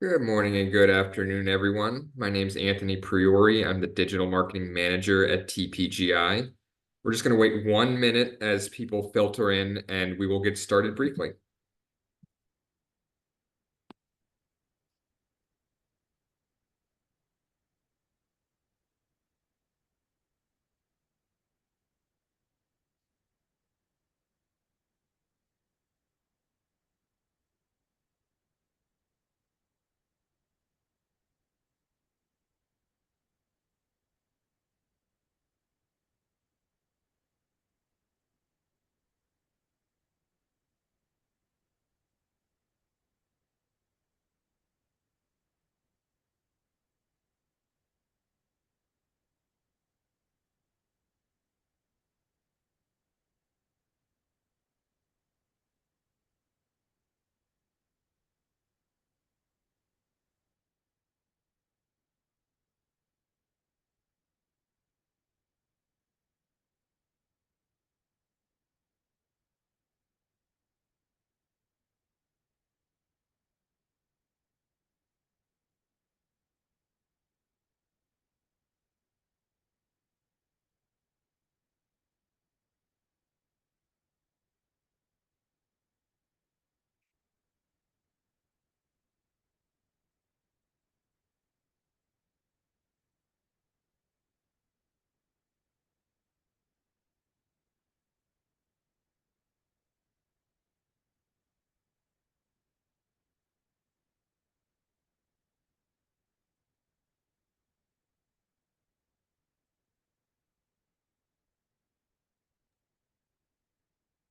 Good morning and good afternoon, everyone. My name is Anthony Priori. I'm the Digital Marketing Manager at TPGI. We're just going to wait 1 minute as people filter in, and we will get started briefly.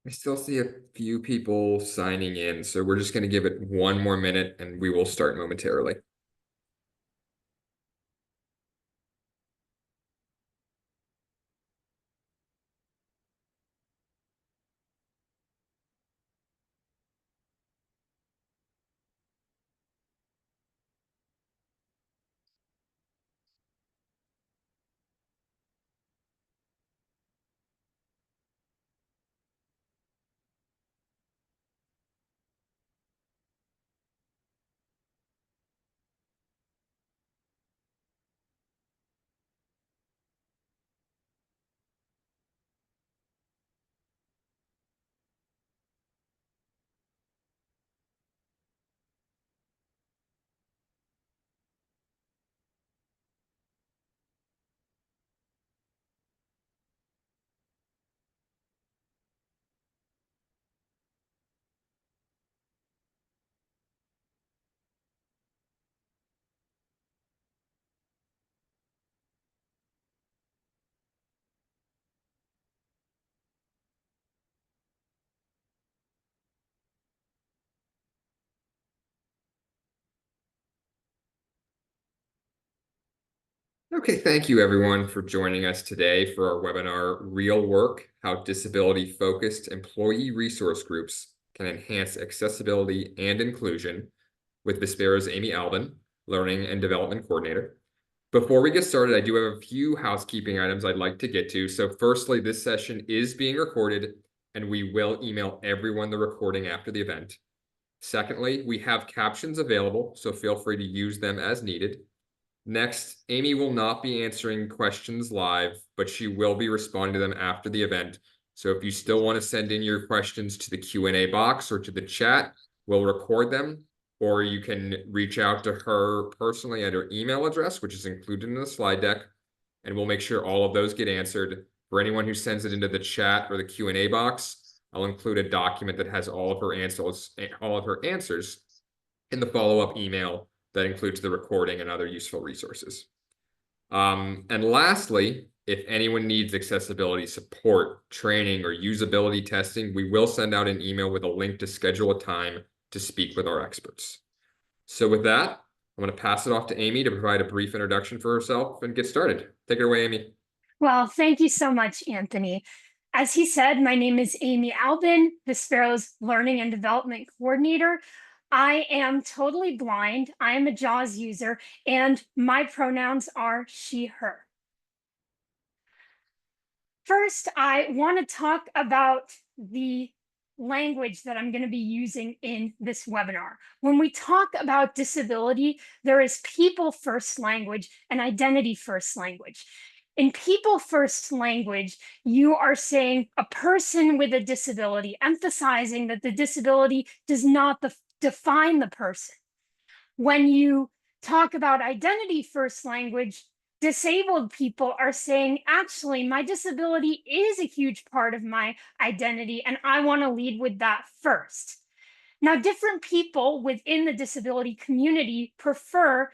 I still see a few people signing in, so we're just going to give it 1 more minute and we will start momentarily. Okay, thank you everyone for joining us today for our webinar, Real Work, How Disability-Focused Employee Resource Groups Can Enhance Accessibility and Inclusion, with Vispero's Amy Albin, Learning and Development Coordinator. Before we get started, I do have a few housekeeping items I'd like to get to. So firstly, this session is being recorded, and we will email everyone the recording after the event. Secondly, we have captions available, so feel free to use them as needed. Next, Amy will not be answering questions live, but she will be responding to them after the event. So if you still want to send in your questions to the Q&A box or to the chat, we'll record them, or you can reach out to her personally at her email address, which is included in the slide deck, and we'll make sure all of those get answered. For anyone who sends it into the chat or the Q&A box, I'll include a document that has all of her answers in the follow-up email that includes the recording and other useful resources. And lastly, if anyone needs accessibility support, training, or usability testing, we will send out an email with a link to schedule a time to speak with our experts. So with that, I'm going to pass it off to Amy to provide a brief introduction for herself and get started. Take it away, Amy. Well, thank you so much, Anthony. As he said, my name is Amy Albin, Vispero's Learning and Development Coordinator. I am totally blind. I am a JAWS user, and my pronouns are she, her. First, I want to talk about the language that I'm going to be using in this webinar. When we talk about disability, there is people first language and identity first language. In people first language, you are saying a person with a disability, emphasizing that the disability does not define the person. When you talk about identity first language, disabled people are saying, actually, my disability is a huge part of my identity, and I want to lead with that first. Now, different people within the disability community prefer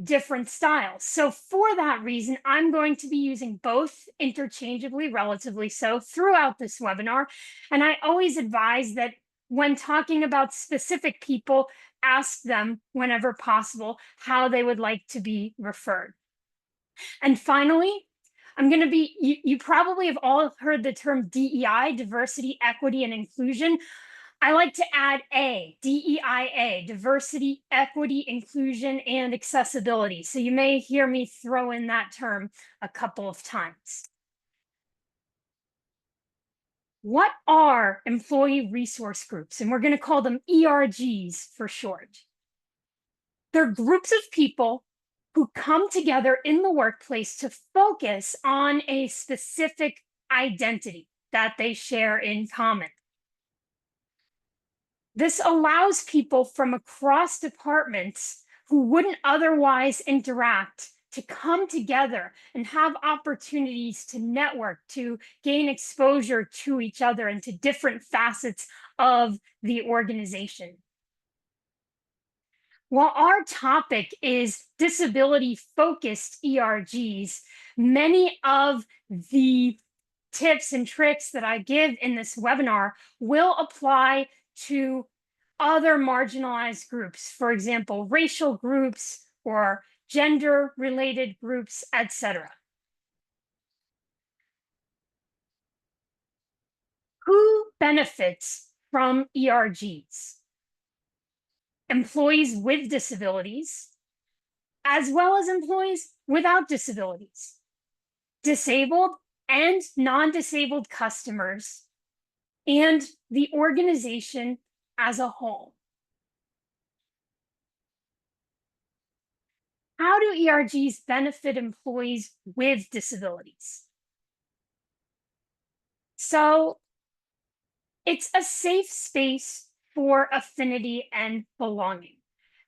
different styles. So, for that reason, I'm going to be using both interchangeably, relatively so, throughout this webinar. And I always advise that when talking about specific people, ask them whenever possible how they would like to be referred. And finally, I'm going to be, you probably have all heard the term DEI, diversity, equity, and inclusion. I like to add DEIA, diversity, equity, inclusion, and accessibility. So you may hear me throw in that term a couple of times. What are employee resource groups? And we're going to call them ERGs for short. They're groups of people who come together in the workplace to focus on a specific identity that they share in common. This allows people from across departments who wouldn't otherwise interact to come together and have opportunities to network, to gain exposure to each other and to different facets of the organization. While our topic is disability-focused ERGs, many of the tips and tricks that I give in this webinar will apply to other marginalized groups, for example, racial groups or gender-related groups, etc. Who benefits from ERGs? Employees with disabilities, as well as employees without disabilities, disabled and non-disabled customers, and the organization as a whole. How do ERGs benefit employees with disabilities? So it's a safe space for affinity and belonging.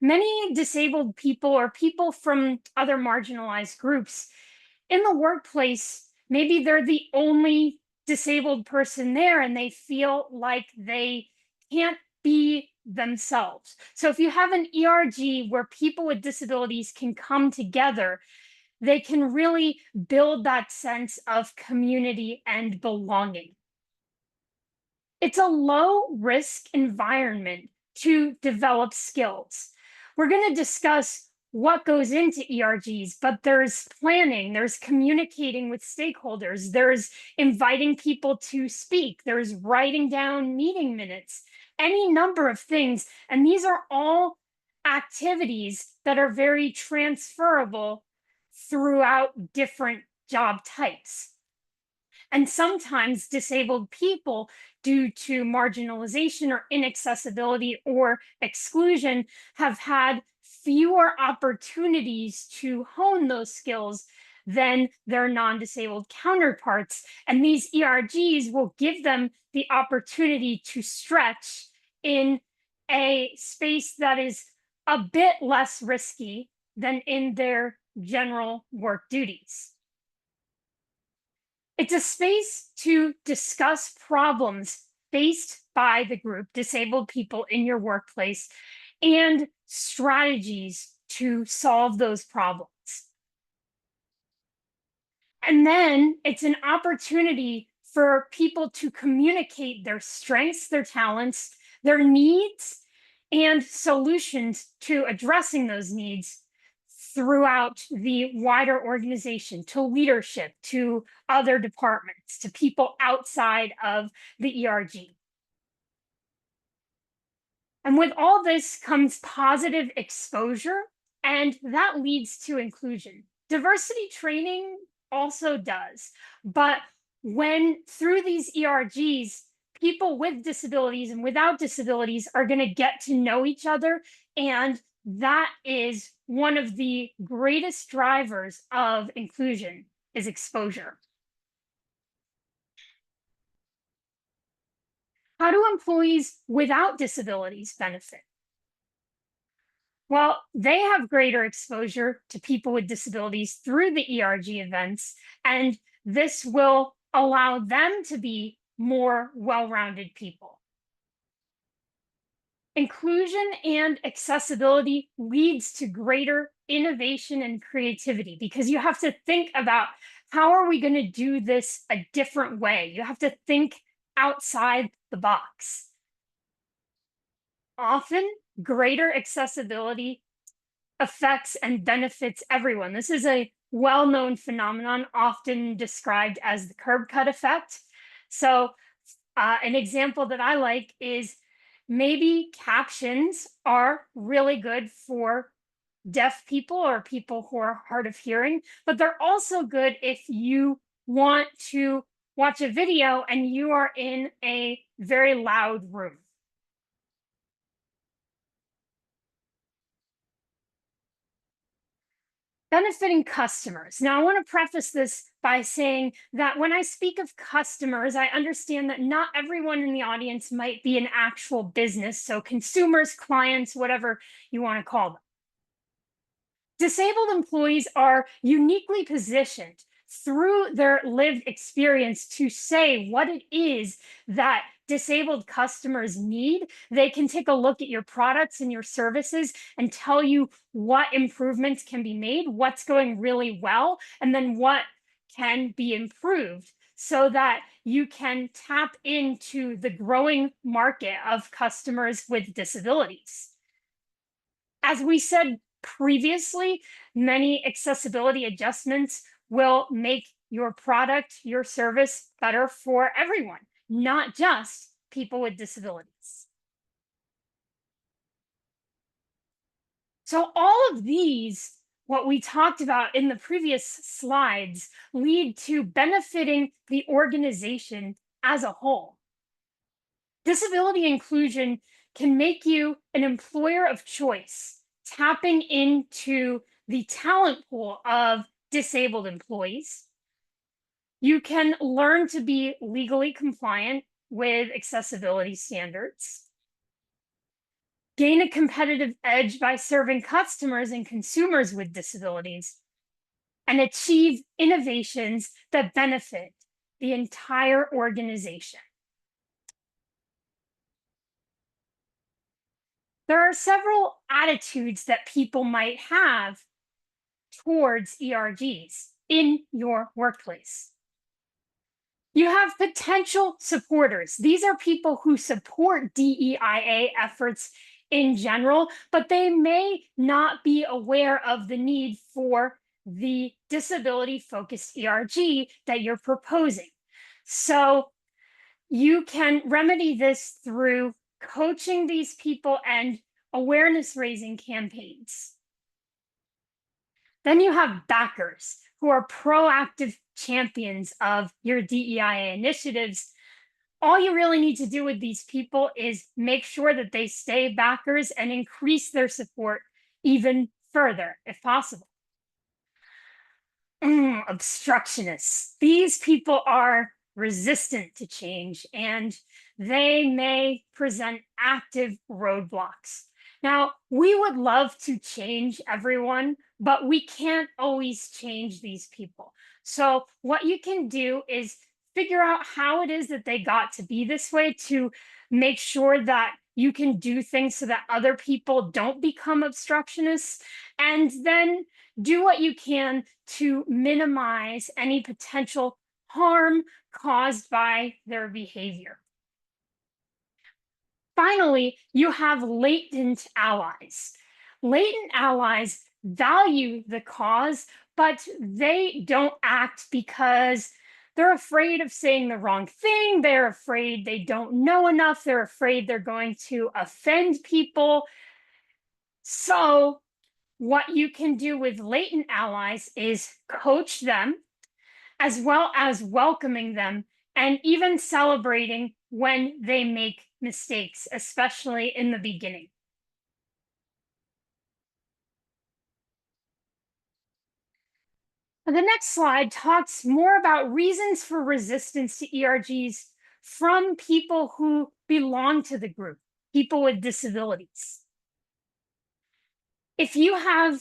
Many disabled people or people from other marginalized groups in the workplace, maybe they're the only disabled person there and they feel like they can't be themselves. So if you have an ERG where people with disabilities can come together, they can really build that sense of community and belonging. It's a low risk environment to develop skills. We're going to discuss what goes into ERGs, but there's planning, there's communicating with stakeholders, there's inviting people to speak, there's writing down meeting minutes, any number of things. And these are all activities that are very transferable throughout different job types. And sometimes disabled people, due to marginalization or inaccessibility or exclusion, have had fewer opportunities to hone those skills than their non-disabled counterparts. And these ERGs will give them the opportunity to stretch in a space that is a bit less risky than in their general work duties. It's a space to discuss problems faced by the group, disabled people in your workplace, and strategies to solve those problems. And then it's an opportunity for people to communicate their strengths, their talents, their needs, and solutions to addressing those needs throughout the wider organization, to leadership, to other departments, to people outside of the ERG. And with all this comes positive exposure, and that leads to inclusion. Diversity training also does, but when through these ERGs, people with disabilities and without disabilities are going to get to know each other. And that is one of the greatest drivers of inclusion is exposure. How do employees without disabilities benefit? Well, they have greater exposure to people with disabilities through the ERG events, and this will allow them to be more well-rounded people. Inclusion and accessibility leads to greater innovation and creativity because you have to think about how are we going to do this a different way? You have to think outside the box. Often, greater accessibility affects and benefits everyone. This is a well-known phenomenon, often described as the curb cut effect. So, an example that I like is maybe captions are really good for deaf people or people who are hard of hearing, but they're also good if you want to watch a video and you are in a very loud room. Benefiting customers. Now, I want to preface this by saying that when I speak of customers, I understand that not everyone in the audience might be an actual business. So, consumers, clients, whatever you want to call them. Disabled employees are uniquely positioned through their lived experience to say what it is that disabled customers need. They can take a look at your products and your services and tell you what improvements can be made, what's going really well, and then what can be improved so that you can tap into the growing market of customers with disabilities. As we said previously, many accessibility adjustments will make your product, your service better for everyone, not just people with disabilities. So, all of these, what we talked about in the previous slides, lead to benefiting the organization as a whole. Disability inclusion can make you an employer of choice, tapping into the talent pool of disabled employees. You can learn to be legally compliant with accessibility standards, gain a competitive edge by serving customers and consumers with disabilities, and achieve innovations that benefit the entire organization. There are several attitudes that people might have towards ERGs in your workplace. You have potential supporters. These are people who support DEIA efforts in general, but they may not be aware of the need for the disability focused ERG that you're proposing. So you can remedy this through coaching these people and awareness raising campaigns. Then you have backers who are proactive champions of your DEIA initiatives. All you really need to do with these people is make sure that they stay backers and increase their support even further, if possible. Obstructionists. These people are resistant to change and they may present active roadblocks. Now, we would love to change everyone, but we can't always change these people. So, what you can do is figure out how it is that they got to be this way to make sure that you can do things so that other people don't become obstructionists, and then do what you can to minimize any potential harm caused by their behavior. Finally, you have latent allies. Latent allies value the cause, but they don't act because they're afraid of saying the wrong thing. They're afraid they don't know enough. They're afraid they're going to offend people. So, what you can do with latent allies is coach them, as well as welcoming them and even celebrating when they make mistakes, especially in the beginning. The next slide talks more about reasons for resistance to ERGs from people who belong to the group, people with disabilities. If you have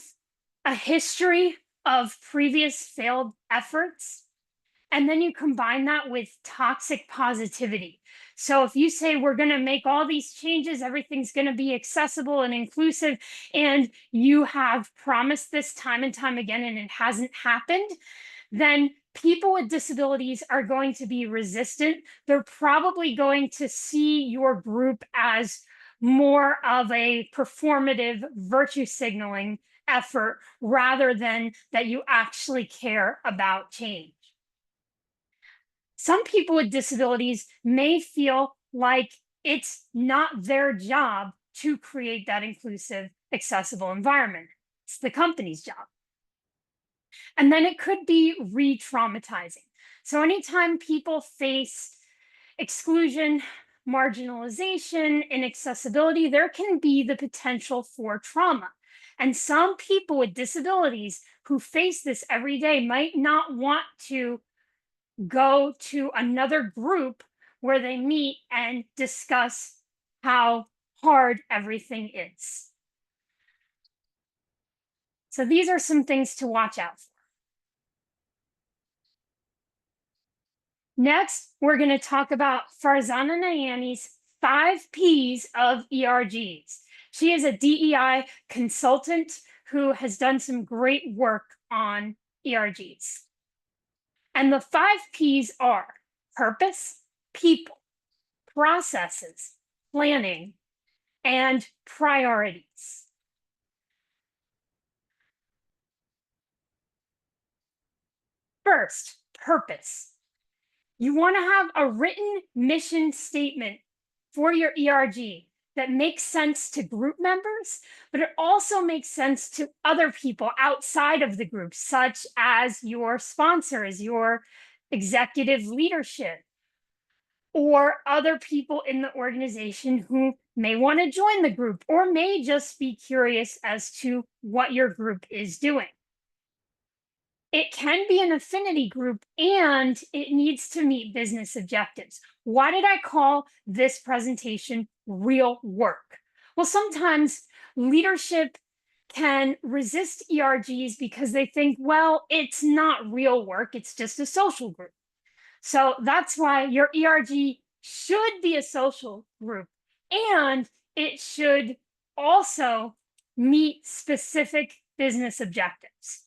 a history of previous failed efforts, and then you combine that with toxic positivity. So if you say we're going to make all these changes, everything's going to be accessible and inclusive, and you have promised this time and time again, and it hasn't happened, then people with disabilities are going to be resistant. They're probably going to see your group as more of a performative virtue signaling effort rather than that you actually care about change. Some people with disabilities may feel like it's not their job to create that inclusive, accessible environment. It's the company's job. And then it could be re traumatizing. So, anytime people face exclusion, marginalization, inaccessibility, there can be the potential for trauma. And some people with disabilities who face this every day might not want to go to another group where they meet and discuss how hard everything is. So, these are some things to watch out for. Next, we're going to talk about Farzana Nayani's 5 Ps of ERGs. She is a DEI consultant who has done some great work on ERGs. And the 5 Ps are purpose, people, processes, planning, and priorities. First, purpose. You want to have a written mission statement for your ERG that makes sense to group members, but it also makes sense to other people outside of the group, such as your sponsors, your executive leadership, or other people in the organization who may want to join the group or may just be curious as to what your group is doing. It can be an affinity group and it needs to meet business objectives. Why did I call this presentation real work? Well, sometimes leadership can resist ERGs because they think, well, it's not real work, it's just a social group. So that's why your ERG should be a social group and it should also meet specific business objectives.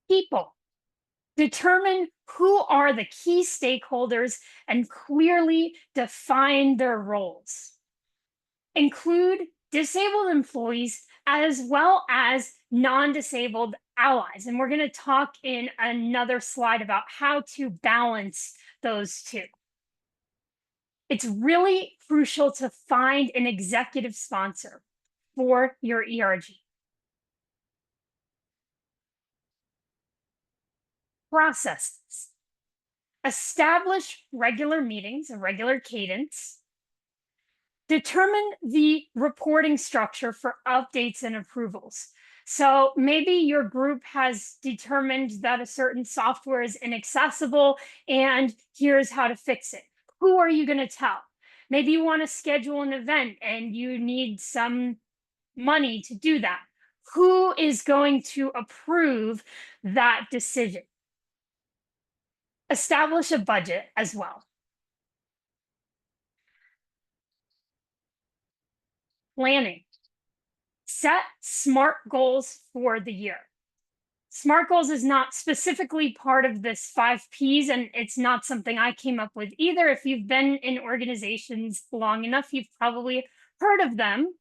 People. Determine who are the key stakeholders and clearly define their roles. Include disabled employees as well as non-disabled allies. And we're going to talk in another slide about how to balance those two. It's really crucial to find an executive sponsor for your ERG. Processes. Establish regular meetings, a regular cadence. Determine the reporting structure for updates and approvals. So maybe your group has determined that a certain software is inaccessible and here's how to fix it. Who are you going to tell? Maybe you want to schedule an event and you need some money to do that. Who is going to approve that decision? Establish a budget as well. Planning. Set SMART goals for the year. SMART goals is not specifically part of this 5 Ps, and it's not something I came up with either. If you've been in organizations long enough, you've probably heard of them.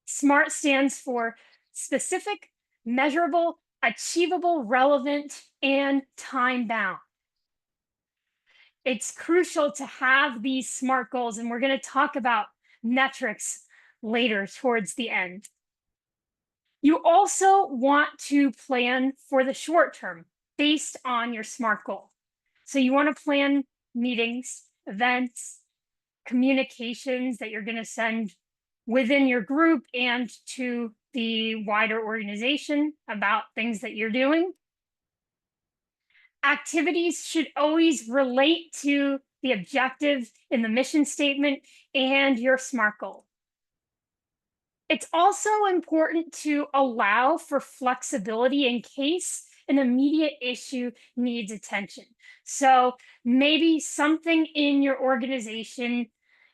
SMART stands for specific, measurable, achievable, relevant, and time bound. It's crucial to have these SMART goals, and we're going to talk about metrics later towards the end. You also want to plan for the short term. based on your SMART goal. So you want to plan meetings, events, communications that you're going to send within your group and to the wider organization about things that you're doing. Activities should always relate to the objective in the mission statement and your SMART goal. It's also important to allow for flexibility in case an immediate issue needs attention. So maybe something in your organization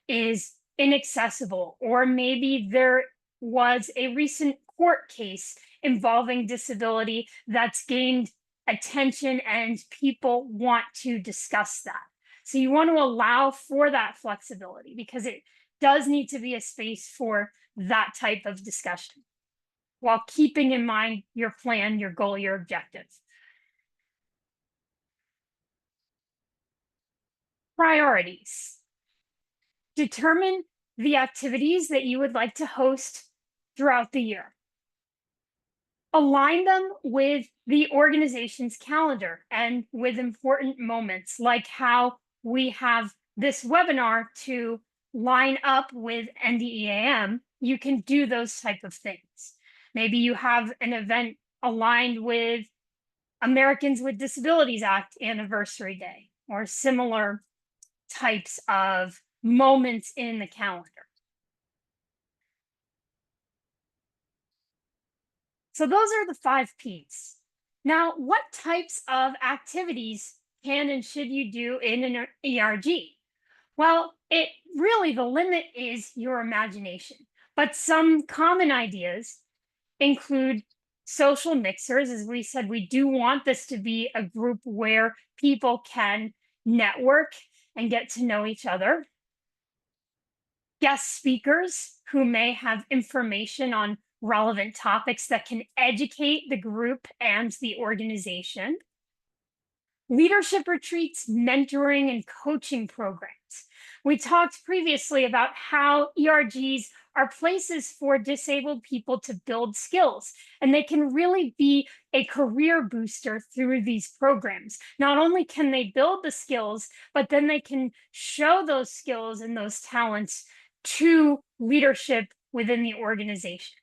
is inaccessible, or maybe there was a recent court case involving disability that's gained attention and people want to discuss that. So you want to allow for that flexibility because it does need to be a space for that type of discussion while keeping in mind your plan, your goal, your objective. Priorities. Determine the activities that you would like to host throughout the year. Align them with the organization's calendar and with important moments, like how we have this webinar to line up with NDEAM. You can do those type of things. Maybe you have an event aligned with Americans with Disabilities Act Anniversary Day or similar types of moments in the calendar. So those are the 5 Ps. Now, what types of activities can and should you do in an ERG? Well, the limit is your imagination. But some common ideas include social mixers. As we said, we do want this to be a group where people can network and get to know each other. Guest speakers who may have information on relevant topics that can educate the group and the organization. Leadership retreats, mentoring, and coaching programs. We talked previously about how ERGs are places for disabled people to build skills, and they can really be a career booster through these programs. Not only can they build the skills, but then they can show those skills and those talents to leadership within the organization.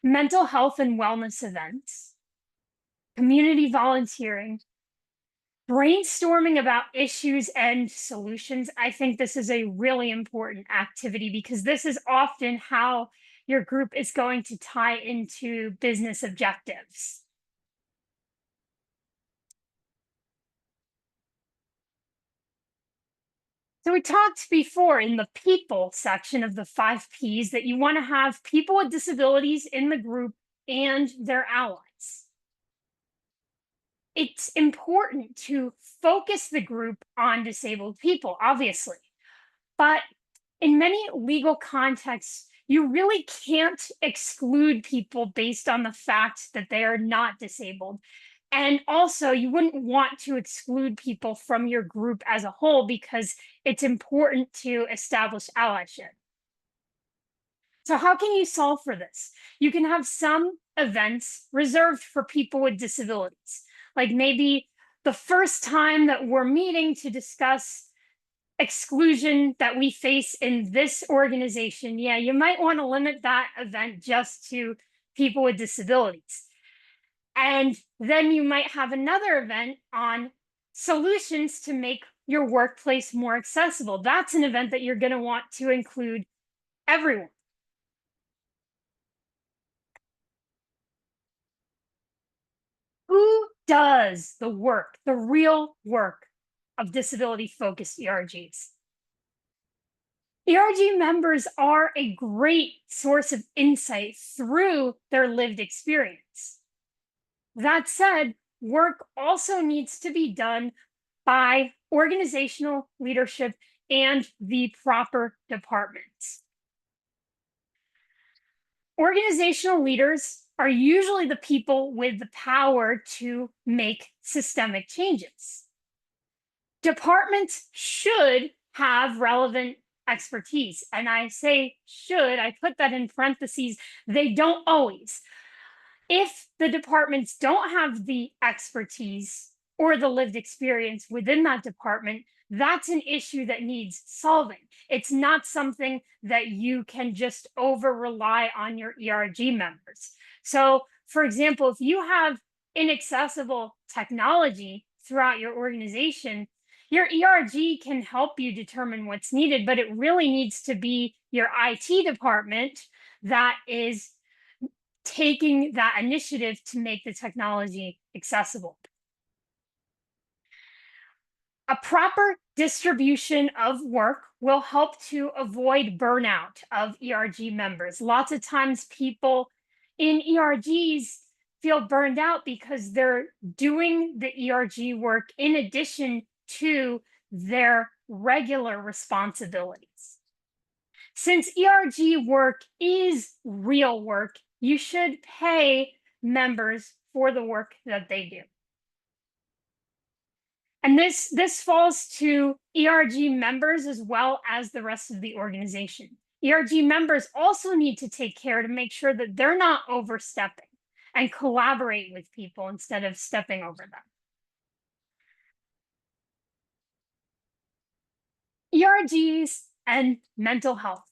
Mental health and wellness events, community volunteering, brainstorming about issues and solutions. I think this is a really important activity because this is often how your group is going to tie into business objectives. So we talked before in the people section of the 5 Ps that you want to have people with disabilities in the group and their allies. It's important to focus the group on disabled people, obviously, but in many legal contexts, you really can't exclude people based on the fact that they are not disabled. And also, you wouldn't want to exclude people from your group as a whole because it's important to establish allyship. So how can you solve for this? You can have some events reserved for people with disabilities. Like maybe the first time that we're meeting to discuss exclusion that we face in this organization, yeah, you might want to limit that event just to people with disabilities. And then you might have another event on solutions to make your workplace more accessible. That's an event that you're going to want to include everyone. Who does the work, the real work of disability-focused ERGs? ERG members are a great source of insight through their lived experience. That said, work also needs to be done by organizational leadership and the proper departments. Organizational leaders are usually the people with the power to make systemic changes. Departments should have relevant expertise. And I say should, I put that in parentheses, they don't always. If the departments don't have the expertise or the lived experience within that department, that's an issue that needs solving. It's not something that you can just over rely on your ERG members. So, for example, if you have inaccessible technology throughout your organization, your ERG can help you determine what's needed, but it really needs to be your IT department that is taking that initiative to make the technology accessible. A proper distribution of work will help to avoid burnout of ERG members. Lots of times, people in ERGs feel burned out because they're doing the ERG work in addition to their regular responsibilities. Since ERG work is real work, you should pay members for the work that they do. And this falls to ERG members as well as the rest of the organization. ERG members also need to take care to make sure that they're not overstepping and collaborate with people instead of stepping over them. ERGs and mental health.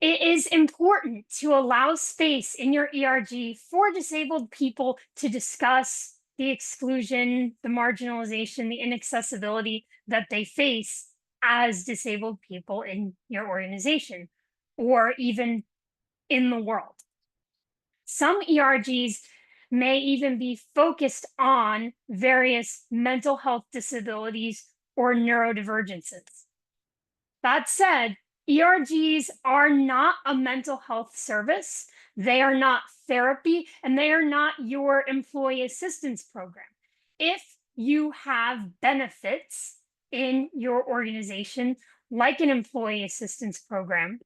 It is important to allow space in your ERG for disabled people to discuss the exclusion, the marginalization, the inaccessibility that they face as disabled people in your organization or even in the world. Some ERGs may even be focused on various mental health disabilities or neurodivergences. That said, ERGs are not a mental health service. They are not therapy, and they are not your employee assistance program. If you have benefits in your organization, like an employee assistance program,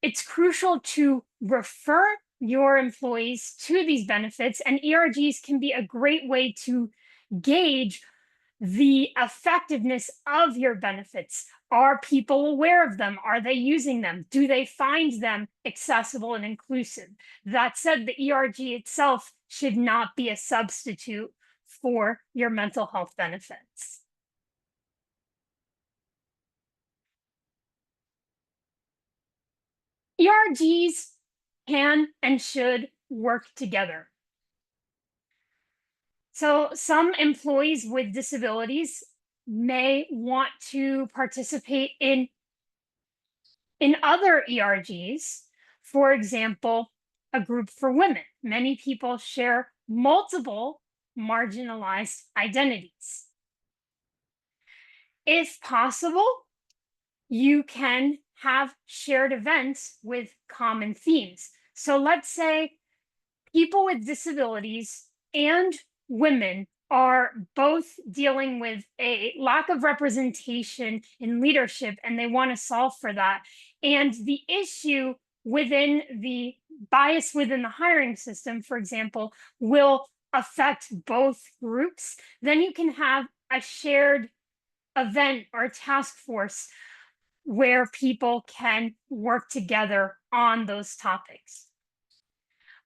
it's crucial to refer your employees to these benefits, and ERGs can be a great way to gauge the effectiveness of your benefits. Are people aware of them? Are they using them? Do they find them accessible and inclusive? That said, the ERG itself should not be a substitute for your mental health benefits. ERGs can and should work together. So some employees with disabilities may want to participate in other ERGs. For example, a group for women. Many people share multiple marginalized identities. If possible, you can have shared events with common themes. So let's say people with disabilities and women are both dealing with a lack of representation in leadership and they want to solve for that. And the issue within the bias within the hiring system, for example, will affect both groups. Then you can have a shared event or task force where people can work together on those topics.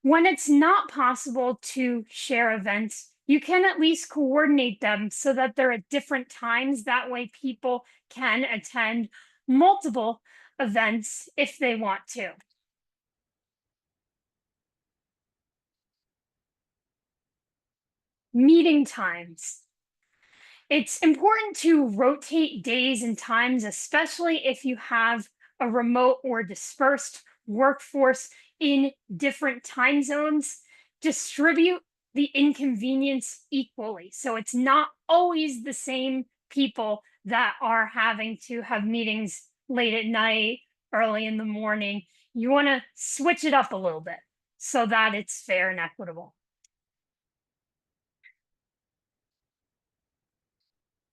When it's not possible to share events, you can at least coordinate them so that they're at different times. That way, people can attend multiple events if they want to. Meeting times. It's important to rotate days and times, especially if you have a remote or dispersed workforce in different time zones. Distribute the inconvenience equally. So it's not always the same people that are having to have meetings late at night, early in the morning. You want to switch it up a little bit so that it's fair and equitable.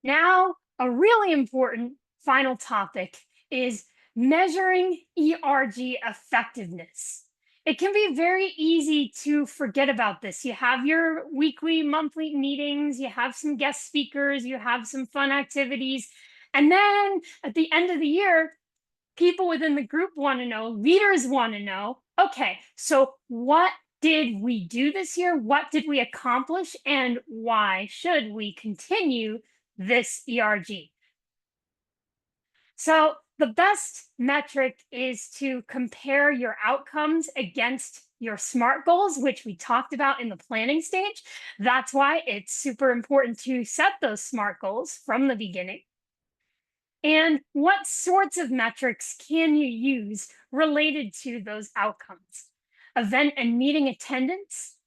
Now, a really important final topic is measuring ERG effectiveness. It can be very easy to forget about this. You have your weekly, monthly meetings, you have some guest speakers, you have some fun activities. And then at the end of the year, People within the group want to know, leaders want to know, okay, so what did we do this year? What did we accomplish? And why should we continue this ERG? So the best metric is to compare your outcomes against your SMART goals, which we talked about in the planning stage. That's why it's super important to set those SMART goals from the beginning. And what sorts of metrics can you use related to those outcomes? Event and meeting attendance,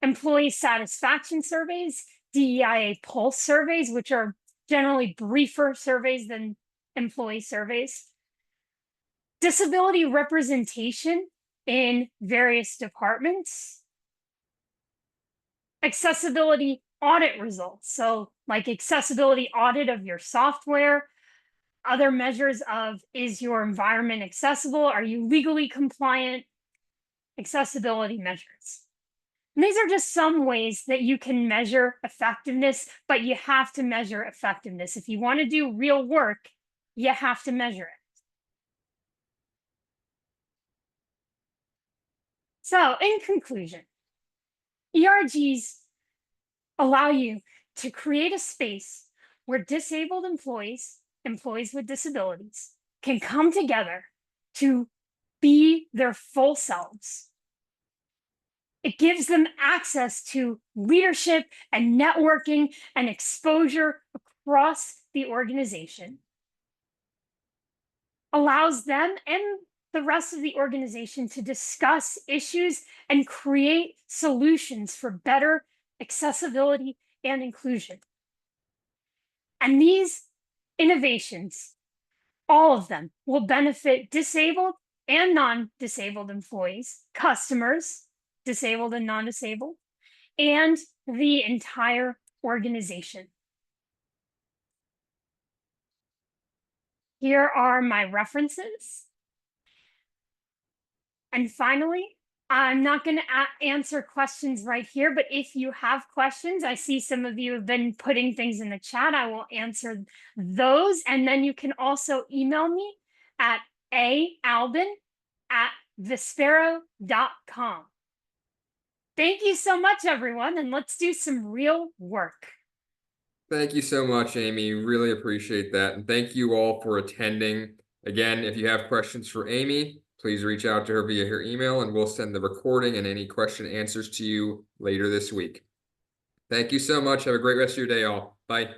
employee satisfaction surveys, DEIA pulse surveys, which are generally briefer surveys than employee surveys, disability representation in various departments, accessibility audit results. So, like accessibility audit of your software, other measures of, is your environment accessible? Are you legally compliant? Accessibility measures. And these are just some ways that you can measure effectiveness, but you have to measure effectiveness. If you want to do real work, you have to measure it. So, in conclusion, ERGs allow you to create a space where disabled employees, employees with disabilities, can come together to be their full selves. It gives them access to leadership and networking and exposure across the organization, allows them and the rest of the organization to discuss issues and create solutions for better accessibility and inclusion. And these innovations, all of them, will benefit disabled and non-disabled employees, customers, disabled and non-disabled, and the entire organization. Here are my references. And finally, I'm not going to answer questions right here, but if you have questions, I see some of you have been putting things in the chat. I will answer those. And then you can also email me at aalbin@vispero.com. Thank you so much, everyone, and let's do some real work. Thank you so much, Amy. Really appreciate that. And thank you all for attending. Again, if you have questions for Amy, please reach out to her via her email and we'll send the recording and any question answers to you later this week. Thank you so much. Have a great rest of your day, all. Bye.